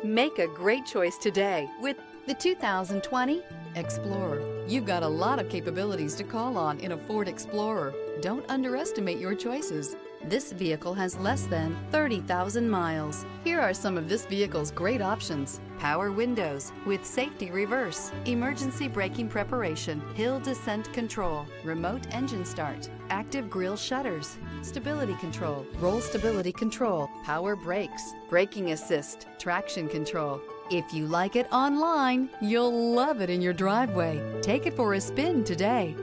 Make a great choice today with The 2020 Explorer. You've got a lot of capabilities to call on in a Ford Explorer. Don't underestimate your choices. This vehicle has less than 30,000 miles. Here are some of this vehicle's great options: power windows with safety reverse, emergency braking preparation, hill descent control, remote engine start, active grille shutters, stability control, roll stability control, power brakes, braking assist, traction control. If you like it online, you'll love it in your driveway. Take it for a spin today.